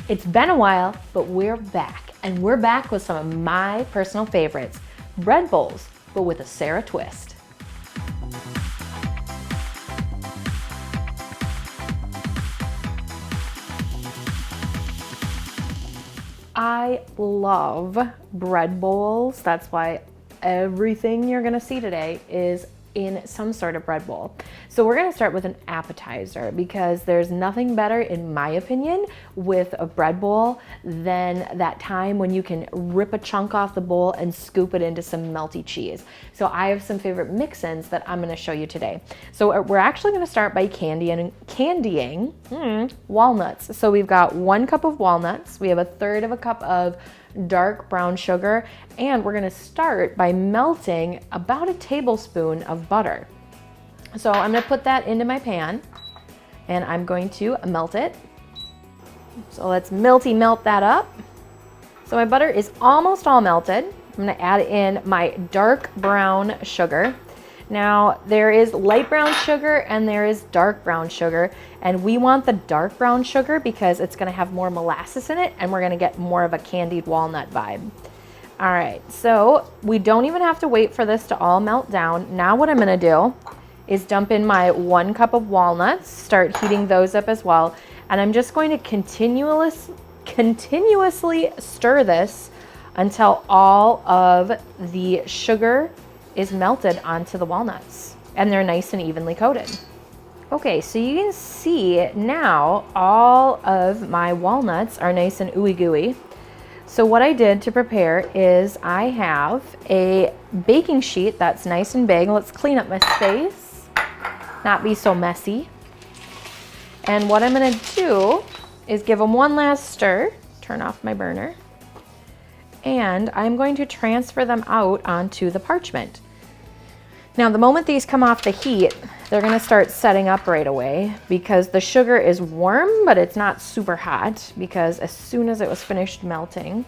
It's been a while, but we're back. And we're back with some of my personal favorites, bread bowls, but with a Sarah twist. I love bread bowls. That's why everything you're gonna see today is in some sort of bread bowl. So we're gonna start with an appetizer because there's nothing better, in my opinion, with a bread bowl than that time when you can rip a chunk off the bowl and scoop it into some melty cheese. So I have some favorite mix-ins that I'm gonna show you today. So we're actually gonna start by candying walnuts. So we've got 1 cup of walnuts, we have 1/3 of a cup of dark brown sugar, and we're gonna start by melting about a tablespoon of butter. So I'm gonna put that into my pan and I'm going to melt it. So let's melt that up. So my butter is almost all melted. I'm gonna add in my dark brown sugar. Now there is light brown sugar and there is dark brown sugar, and we want the dark brown sugar because it's gonna have more molasses in it and we're gonna get more of a candied walnut vibe. All right, so we don't even have to wait for this to all melt down. Now what I'm gonna do is dump in my 1 cup of walnuts, start heating those up as well, and I'm just going to continuously stir this until all of the sugar is melted onto the walnuts and they're nice and evenly coated. Okay, so you can see now all of my walnuts are nice and ooey gooey. So what I did to prepare is I have a baking sheet that's nice and big. Let's clean up my space, not be so messy. And what I'm gonna do is give them one last stir, turn off my burner, and I'm going to transfer them out onto the parchment. Now, the moment these come off the heat, they're gonna start setting up right away because the sugar is warm, but it's not super hot, because as soon as it was finished melting,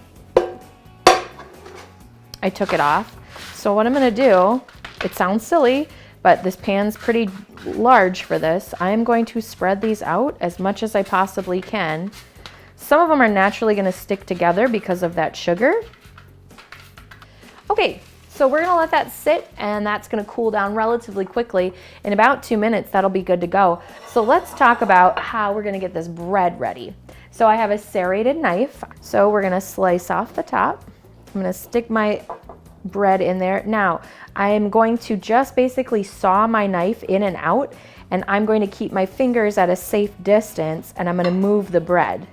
I took it off. So what I'm gonna do, it sounds silly, but this pan's pretty large for this. I'm going to spread these out as much as I possibly can. Some of them are naturally gonna stick together because of that sugar. Okay. So we're gonna let that sit, and that's gonna cool down relatively quickly. In about 2 minutes, that'll be good to go. So let's talk about how we're gonna get this bread ready. So I have a serrated knife. So we're gonna slice off the top. I'm gonna stick my bread in there. Now, I am going to just basically saw my knife in and out, and I'm going to keep my fingers at a safe distance, and I'm gonna move the bread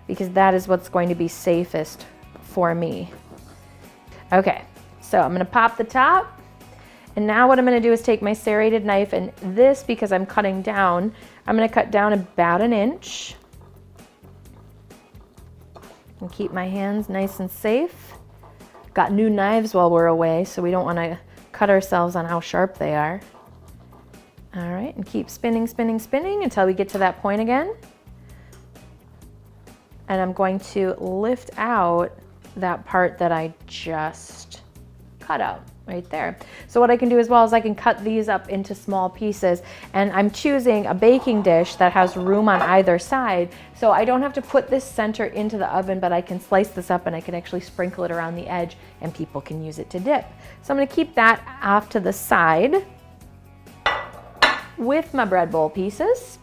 because that is what's going to be safest for me. Okay. So I'm gonna pop the top, and now what I'm gonna do is take my serrated knife, and this, because I'm cutting down, I'm gonna cut down about 1 inch and keep my hands nice and safe. Got new knives while we're away, so we don't wanna cut ourselves on how sharp they are. All right, and keep spinning, spinning, spinning until we get to that point again. And I'm going to lift out that part that I just cut out right there. So what I can do as well is I can cut these up into small pieces, and I'm choosing a baking dish that has room on either side, so I don't have to put this center into the oven, but I can slice this up and I can actually sprinkle it around the edge and people can use it to dip. So I'm gonna keep that off to the side with my bread bowl pieces.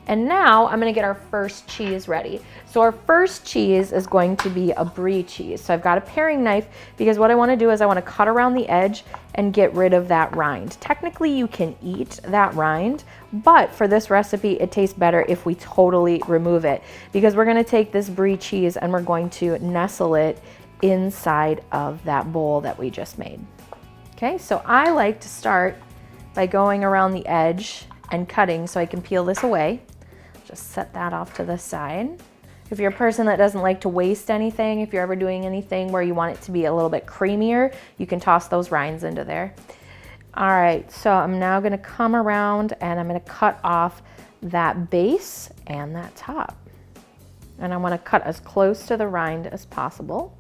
And now I'm gonna get our first cheese ready. So our first cheese is going to be a brie cheese. So I've got a paring knife because what I wanna do is I wanna cut around the edge and get rid of that rind. Technically you can eat that rind, but for this recipe it tastes better if we totally remove it, because we're gonna take this brie cheese and we're going to nestle it inside of that bowl that we just made. Okay, so I like to start by going around the edge and cutting so I can peel this away. Just set that off to the side. If you're a person that doesn't like to waste anything, if you're ever doing anything where you want it to be a little bit creamier, you can toss those rinds into there. All right, so I'm now gonna come around and I'm gonna cut off that base and that top. And I wanna cut as close to the rind as possible.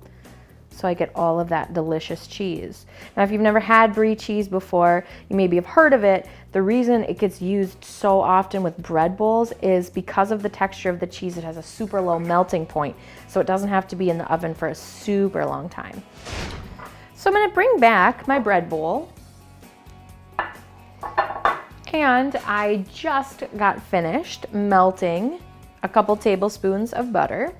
so I get all of that delicious cheese. Now, if you've never had brie cheese before, you maybe have heard of it. The reason it gets used so often with bread bowls is because of the texture of the cheese. It has a super low melting point, so it doesn't have to be in the oven for a super long time. So I'm gonna bring back my bread bowl, and I just got finished melting a couple tablespoons of butter.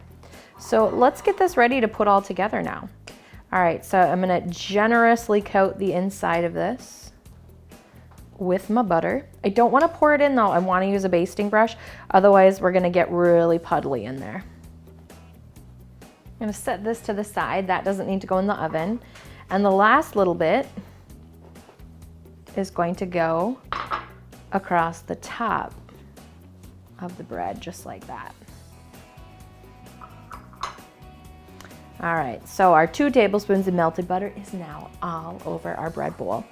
So let's get this ready to put all together now. All right, so I'm gonna generously coat the inside of this with my butter. I don't wanna pour it in though, I wanna use a basting brush, otherwise we're gonna get really puddly in there. I'm gonna set this to the side, that doesn't need to go in the oven. And the last little bit is going to go across the top of the bread, just like that. All right, so our 2 tablespoons of melted butter is now all over our bread bowl.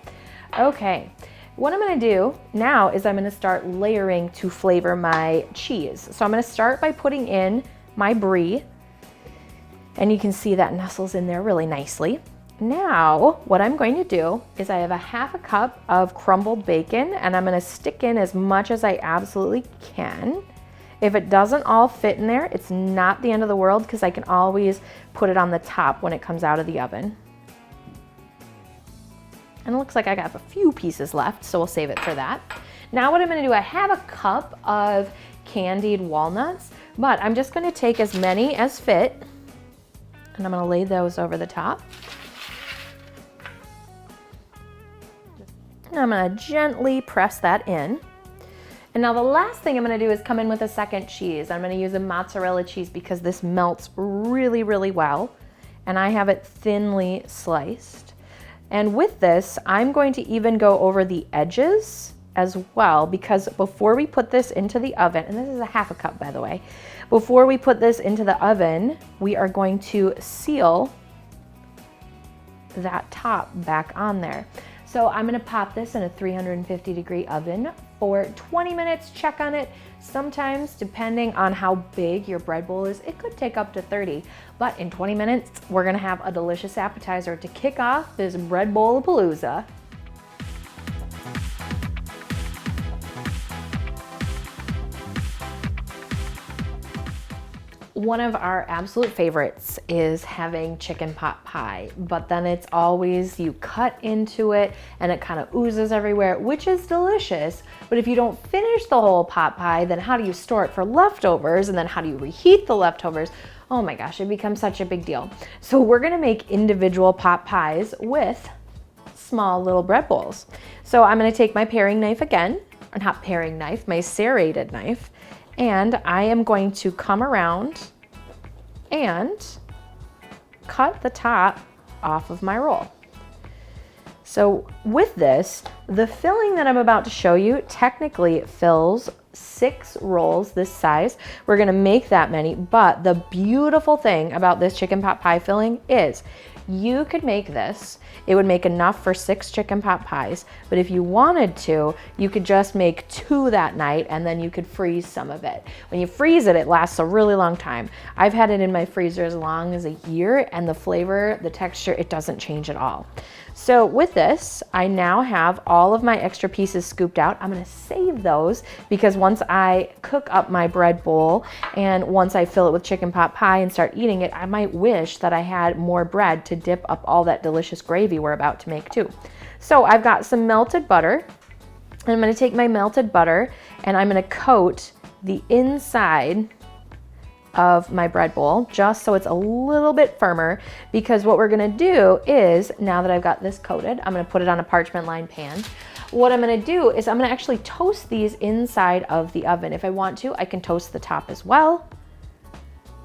Okay, what I'm gonna do now is I'm gonna start layering to flavor my cheese. So I'm gonna start by putting in my brie, and you can see that nestles in there really nicely. Now, what I'm going to do is I have a 1/2 cup of crumbled bacon, and I'm gonna stick in as much as I absolutely can. If it doesn't all fit in there, it's not the end of the world because I can always put it on the top when it comes out of the oven. And it looks like I got a few pieces left, so we'll save it for that. Now what I'm gonna do, I have a cup of candied walnuts, but I'm just gonna take as many as fit, and I'm gonna lay those over the top. And I'm gonna gently press that in. And now the last thing I'm gonna do is come in with a second cheese. I'm gonna use a mozzarella cheese because this melts really, really well. And I have it thinly sliced. And with this, I'm going to even go over the edges as well, because before we put this into the oven, and this is a 1/2 cup by the way, before we put this into the oven, we are going to seal that top back on there. So I'm gonna pop this in a 350-degree oven for 20 minutes, check on it. Sometimes, depending on how big your bread bowl is, it could take up to 30. But in 20 minutes, we're gonna have a delicious appetizer to kick off this bread bowl-a-palooza. One of our absolute favorites is having chicken pot pie, but then it's always you cut into it and it kind of oozes everywhere, which is delicious. But if you don't finish the whole pot pie, then how do you store it for leftovers? And then how do you reheat the leftovers? Oh my gosh, it becomes such a big deal. So we're gonna make individual pot pies with small little bread bowls. So I'm gonna take my paring knife again, or not paring knife, my serrated knife, and I am going to come around and cut the top off of my roll. So with this, the filling that I'm about to show you technically fills 6 rolls this size. We're gonna make that many, but the beautiful thing about this chicken pot pie filling is you could make this, it would make enough for 6 chicken pot pies, but if you wanted to, you could just make 2 that night and then you could freeze some of it. When you freeze it, it lasts a really long time. I've had it in my freezer as long as a year, and the flavor, the texture, it doesn't change at all. So with this, I now have all of my extra pieces scooped out. I'm gonna save those because once I cook up my bread bowl and once I fill it with chicken pot pie and start eating it, I might wish that I had more bread to dip up all that delicious gravy we're about to make too. So I've got some melted butter, and I'm gonna take my melted butter and I'm gonna coat the inside of my bread bowl just so it's a little bit firmer, because what we're gonna do is, now that I've got this coated, I'm gonna put it on a parchment lined pan. What I'm gonna do is I'm gonna actually toast these inside of the oven. If I want to, I can toast the top as well,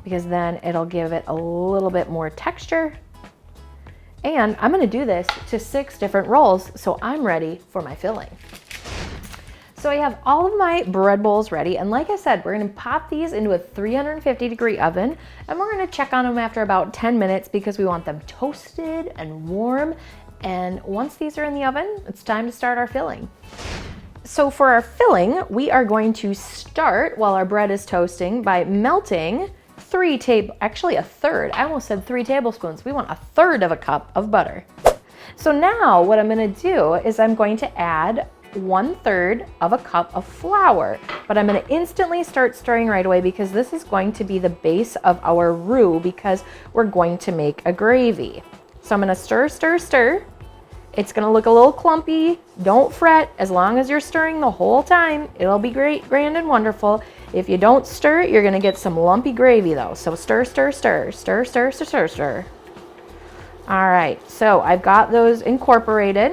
because then it'll give it a little bit more texture. And I'm gonna do this to 6 different rolls, so I'm ready for my filling. So I have all of my bread bowls ready, and like I said, we're gonna pop these into a 350-degree oven, and we're gonna check on them after about 10 minutes because we want them toasted and warm. And once these are in the oven, it's time to start our filling. So for our filling, we are going to start, while our bread is toasting, by melting actually a third. I almost said 3 tablespoons. We want a third of a cup of butter. So now what I'm gonna do is I'm going to add 1/3 of a cup of flour, but I'm gonna instantly start stirring right away because this is going to be the base of our roux because we're going to make a gravy. So I'm gonna stir, stir, stir. It's gonna look a little clumpy. Don't fret, as long as you're stirring the whole time, it'll be great, grand, and wonderful. If you don't stir it, you're gonna get some lumpy gravy though. So stir, stir, stir, stir, stir, stir, stir, stir. All right, so I've got those incorporated.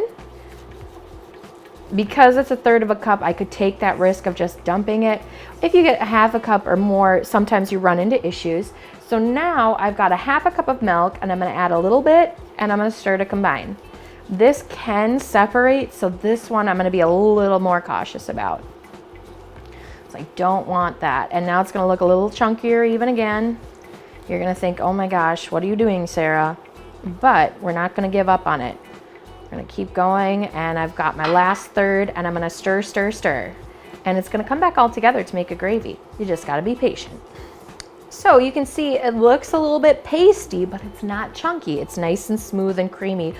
Because it's a third of a cup, I could take that risk of just dumping it. If you get a half a cup or more, sometimes you run into issues. So now I've got a half a cup of milk and I'm gonna add a little bit and I'm gonna stir to combine. This can separate, so this one I'm gonna be a little more cautious about. So I don't want that. And now it's gonna look a little chunkier even again. You're gonna think, oh my gosh, what are you doing, Sarah? But we're not gonna give up on it. I'm gonna keep going, and I've got my last third, and I'm gonna stir, stir, stir. And it's gonna come back all together to make a gravy. You just gotta be patient. So you can see it looks a little bit pasty, but it's not chunky. It's nice and smooth and creamy.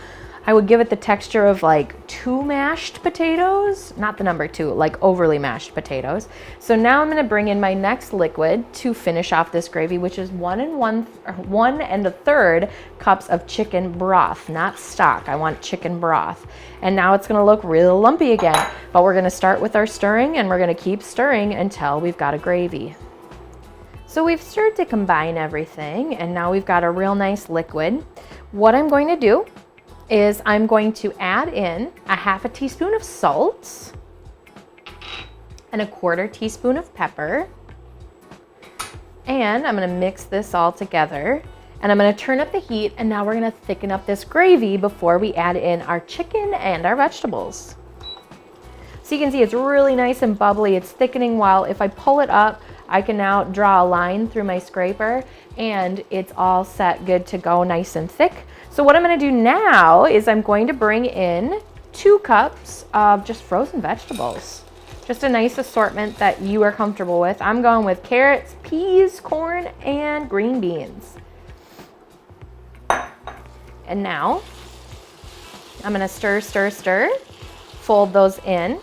I would give it the texture of like 2 mashed potatoes, not the number 2, like overly mashed potatoes. So now I'm gonna bring in my next liquid to finish off this gravy, which is 1 1/3 cups of chicken broth, not stock. I want chicken broth. And now it's gonna look real lumpy again, but we're gonna start with our stirring and we're gonna keep stirring until we've got a gravy. So we've stirred to combine everything, and now we've got a real nice liquid. What I'm going to do is I'm going to add in a 1/2 teaspoon of salt and a 1/4 teaspoon of pepper. And I'm gonna mix this all together, and I'm gonna turn up the heat, and now we're gonna thicken up this gravy before we add in our chicken and our vegetables. So you can see it's really nice and bubbly. It's thickening well. If I pull it up, I can now draw a line through my scraper, and it's all set, good to go, nice and thick. So what I'm gonna do now is I'm going to bring in 2 cups of just frozen vegetables. Just a nice assortment that you are comfortable with. I'm going with carrots, peas, corn, and green beans. And now I'm gonna stir, stir, stir, fold those in.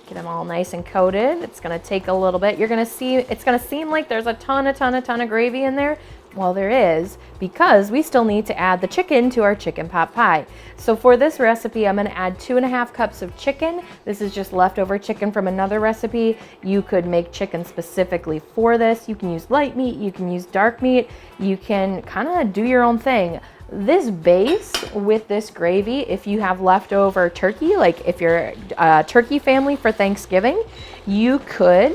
Get them all nice and coated. It's gonna take a little bit. You're gonna see, it's gonna seem like there's a ton of gravy in there. Well, there is, because we still need to add the chicken to our chicken pot pie. So for this recipe, I'm gonna add 2.5 cups of chicken. This is just leftover chicken from another recipe. You could make chicken specifically for this. You can use light meat, you can use dark meat. You can kind of do your own thing. This base with this gravy, if you have leftover turkey, like if you're a turkey family for Thanksgiving, you could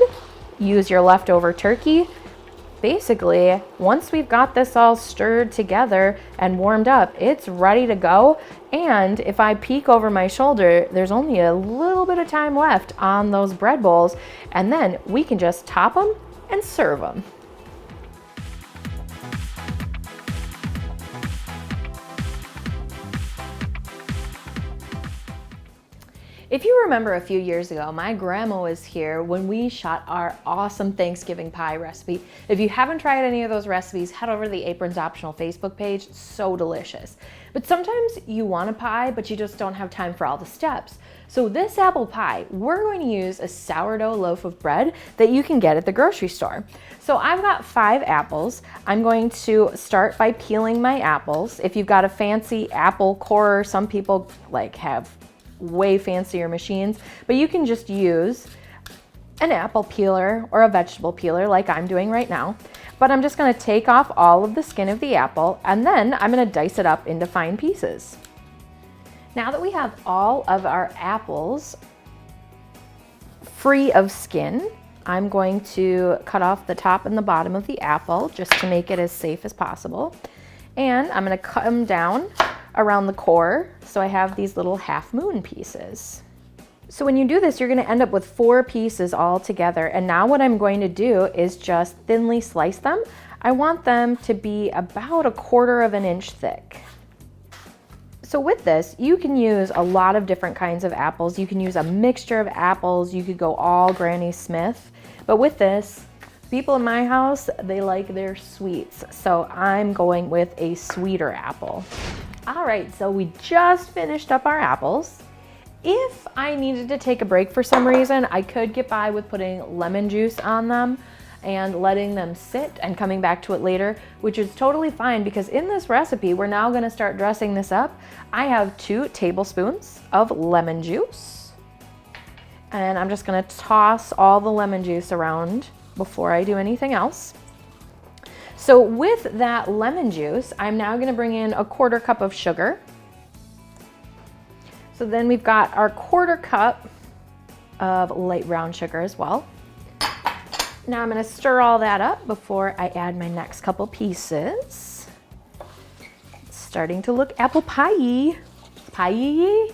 use your leftover turkey. Basically, once we've got this all stirred together and warmed up, it's ready to go. And if I peek over my shoulder, there's only a little bit of time left on those bread bowls, and then we can just top them and serve them. If you remember a few years ago, my grandma was here when we shot our awesome Thanksgiving pie recipe. If you haven't tried any of those recipes, head over to the Aprons Optional Facebook page. It's so delicious. But sometimes you want a pie, but you just don't have time for all the steps. So this apple pie, we're going to use a sourdough loaf of bread that you can get at the grocery store. So I've got 5 apples. I'm going to start by peeling my apples. If you've got a fancy apple corer, some people like have way fancier machines, but you can just use an apple peeler or a vegetable peeler like I'm doing right now. But I'm just gonna take off all of the skin of the apple, and then I'm gonna dice it up into fine pieces. Now that we have all of our apples free of skin, I'm going to cut off the top and the bottom of the apple just to make it as safe as possible. And I'm gonna cut them down around the core, so I have these little half moon pieces. So when you do this, you're gonna end up with 4 pieces all together. And now what I'm going to do is just thinly slice them. I want them to be about 1/4 of an inch thick. So So with this, you can use a lot of different kinds of apples. You can use a mixture of apples. You could go all Granny Smith. But with this, people in my house, they like their sweets. So I'm going with a sweeter apple. All right, so we just finished up our apples. If I needed to take a break for some reason, I could get by with putting lemon juice on them and letting them sit and coming back to it later, which is totally fine because in this recipe, we're now gonna start dressing this up. I have 2 tablespoons of lemon juice, and I'm just gonna toss all the lemon juice around before I do anything else. So with that lemon juice, I'm now gonna bring in a 1/4 cup of sugar. So then we've got our 1/4 cup of light brown sugar as well. Now I'm gonna stir all that up before I add my next couple pieces. It's starting to look apple pie-y. Pie-y?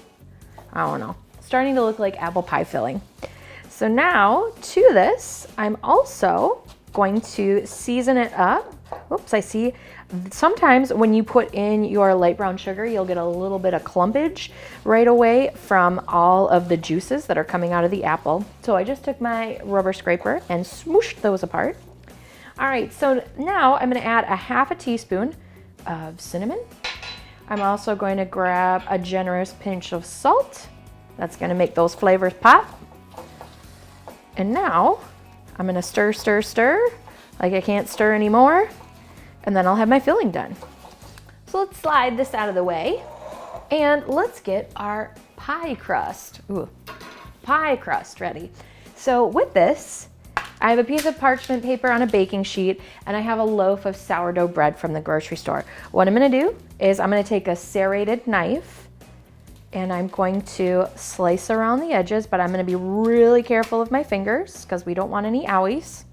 I don't know. Starting to look like apple pie filling. So now to this, I'm also going to season it up. Oops, I see. Sometimes when you put in your light brown sugar, you'll get a little bit of clumpage right away from all of the juices that are coming out of the apple. So I just took my rubber scraper and smooshed those apart. All right, so now I'm gonna add a 1/2 teaspoon of cinnamon. I'm also going to grab a generous pinch of salt. That's gonna make those flavors pop. And now I'm gonna stir, stir, stir, like I can't stir anymore. And then I'll have my filling done. So let's slide this out of the way and let's get our pie crust. Ooh, pie crust ready. So with this, I have a piece of parchment paper on a baking sheet and I have a loaf of sourdough bread from the grocery store. What I'm gonna do is I'm gonna take a serrated knife and I'm going to slice around the edges, but I'm gonna be really careful of my fingers because we don't want any owies.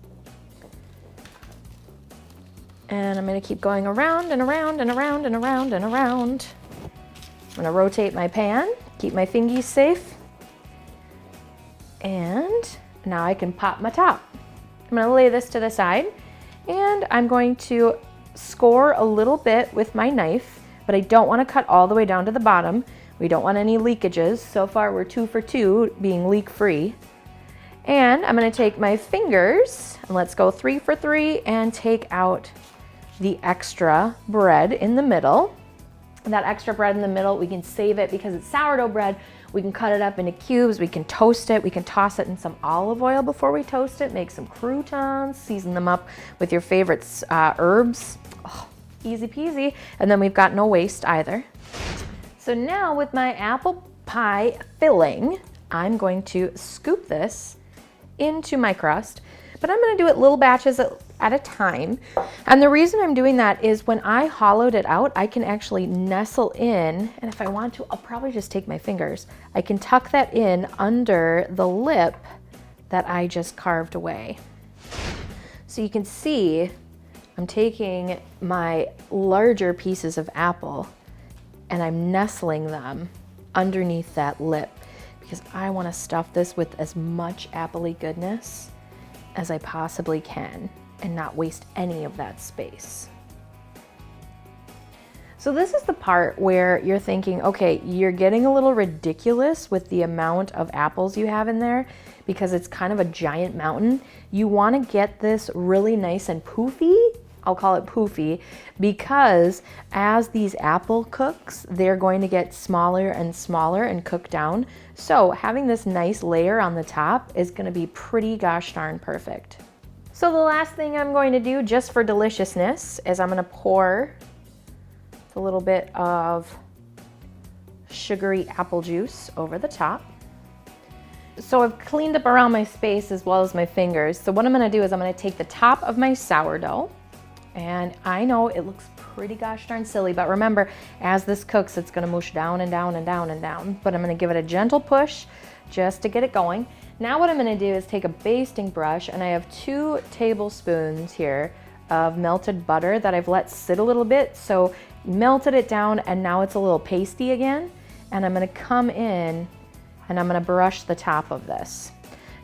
And I'm gonna keep going around and around and around and around and around. I'm gonna rotate my pan, keep my fingies safe. And now I can pop my top. I'm gonna lay this to the side and I'm going to score a little bit with my knife, but I don't wanna cut all the way down to the bottom. We don't want any leakages. So far we're 2 for 2 being leak free. And I'm gonna take my fingers and let's go 3 for 3 and take out the extra bread in the middle. That extra bread in the middle, we can save it because it's sourdough bread. We can cut it up into cubes, we can toast it, we can toss it in some olive oil before we toast it, make some croutons, season them up with your favorite herbs. Oh, easy peasy. And then we've got no waste either. So now with my apple pie filling, I'm going to scoop this into my crust, but I'm gonna do it little batches at a time. And the reason I'm doing that is when I hollowed it out, I can actually nestle in, and if I want to, I'll probably just take my fingers. I can tuck that in under the lip that I just carved away. So you can see I'm taking my larger pieces of apple and I'm nestling them underneath that lip because I want to stuff this with as much apple-y goodness as I possibly can and not waste any of that space. So this is the part where you're thinking, okay, you're getting a little ridiculous with the amount of apples you have in there because it's kind of a giant mountain. You want to get this really nice and poofy. I'll call it poofy because as these apple cooks, they're going to get smaller and smaller and cook down. So having this nice layer on the top is going to be pretty gosh darn perfect. So the last thing I'm going to do just for deliciousness is I'm going to pour a little bit of sugary apple juice over the top. So I've cleaned up around my space as well as my fingers. So what I'm going to do is I'm going to take the top of my sourdough. And I know it looks pretty gosh darn silly, but remember, as this cooks, it's gonna mush down and down and down and down. But I'm gonna give it a gentle push just to get it going. Now what I'm gonna do is take a basting brush, and I have 2 tablespoons here of melted butter that I've let sit a little bit. So melted it down, and now it's a little pasty again. And I'm gonna come in and I'm gonna brush the top of this.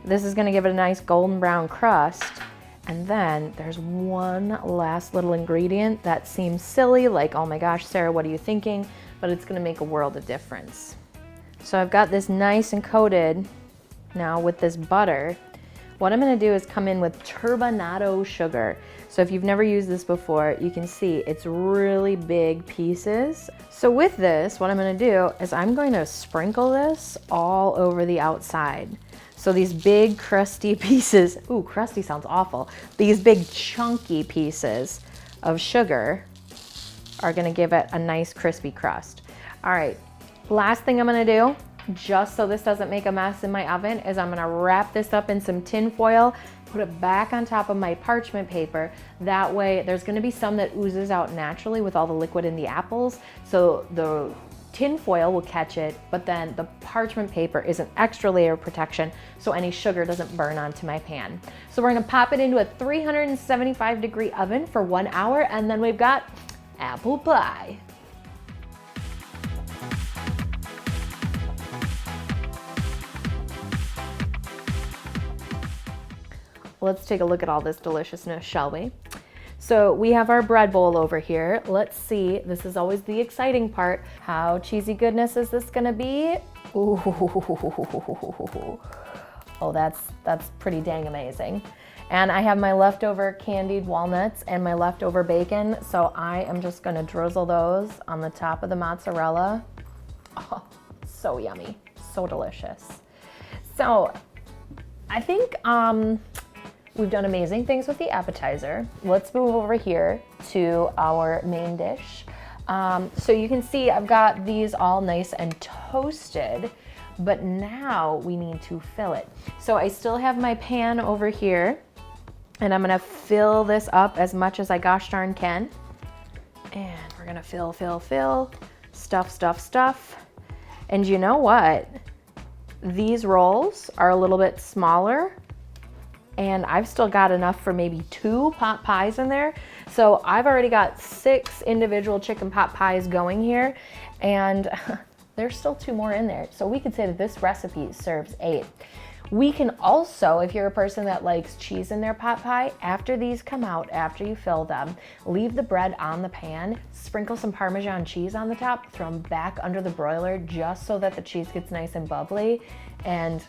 This is gonna give it a nice golden brown crust. And then there's one last little ingredient that seems silly, like, oh my gosh, Sarah, what are you thinking? But but it's gonna make a world of difference. So I've got this nice and coated now with this butter. What I'm gonna do is come in with turbinado sugar. So if you've never used this before, you can see it's really big pieces. So with this, what I'm gonna do is I'm going to sprinkle this all over the outside. So these big crusty pieces, ooh, crusty sounds awful. These big chunky pieces of sugar are gonna give it a nice crispy crust. All right, last thing I'm gonna do, just so this doesn't make a mess in my oven, is I'm gonna wrap this up in some tin foil, put it back on top of my parchment paper. That way there's gonna be some that oozes out naturally with all the liquid in the apples. So the tin foil will catch it, but then the parchment paper is an extra layer of protection so any sugar doesn't burn onto my pan. So we're gonna pop it into a 375-degree oven for 1 hour, and then we've got apple pie. Let's take a look at all this deliciousness, shall we? So we have our bread bowl over here. Let's see, this is always the exciting part. How cheesy goodness is this gonna be? Ooh. Oh, that's pretty dang amazing. And I have my leftover candied walnuts and my leftover bacon, so I am just gonna drizzle those on the top of the mozzarella. Oh, so yummy, so delicious. So I think we've done amazing things with the appetizer. Let's move over here to our main dish. So you can see I've got these all nice and toasted, but now we need to fill it. So I still have my pan over here, and I'm gonna fill this up as much as I gosh darn can. And we're gonna fill, stuff, stuff, stuff. And you know what? These rolls are a little bit smaller, and I've still got enough for maybe 2 pot pies in there. So I've already got 6 individual chicken pot pies going here, and there's still 2 more in there. So we could say that this recipe serves 8. We can also, if you're a person that likes cheese in their pot pie, after these come out, after you fill them, leave the bread on the pan, sprinkle some Parmesan cheese on the top, throw them back under the broiler just so that the cheese gets nice and bubbly and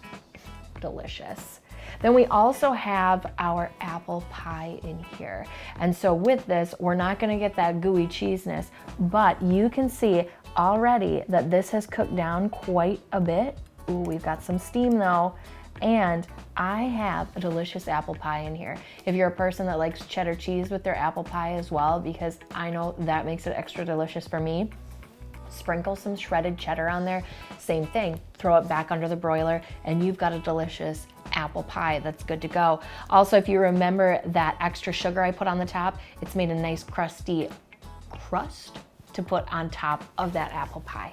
delicious. Then we also have our apple pie in here. And so with this, we're not gonna get that gooey cheesiness, but you can see already that this has cooked down quite a bit. Ooh, we've got some steam though. And I have a delicious apple pie in here. If you're a person that likes cheddar cheese with their apple pie as well, because I know that makes it extra delicious for me, sprinkle some shredded cheddar on there. Same thing, throw it back under the broiler, and you've got a delicious apple pie that's good to go. Also, if you remember that extra sugar I put on the top, it's made a nice crusty crust to put on top of that apple pie.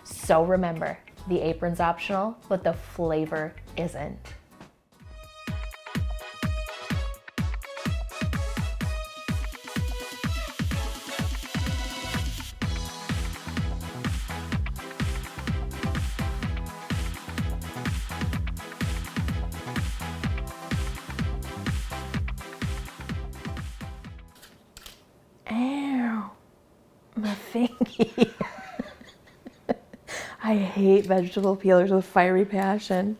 So remember, the apron's optional, but the flavor isn't. Ow, my fingy. I hate vegetable peelers with fiery passion.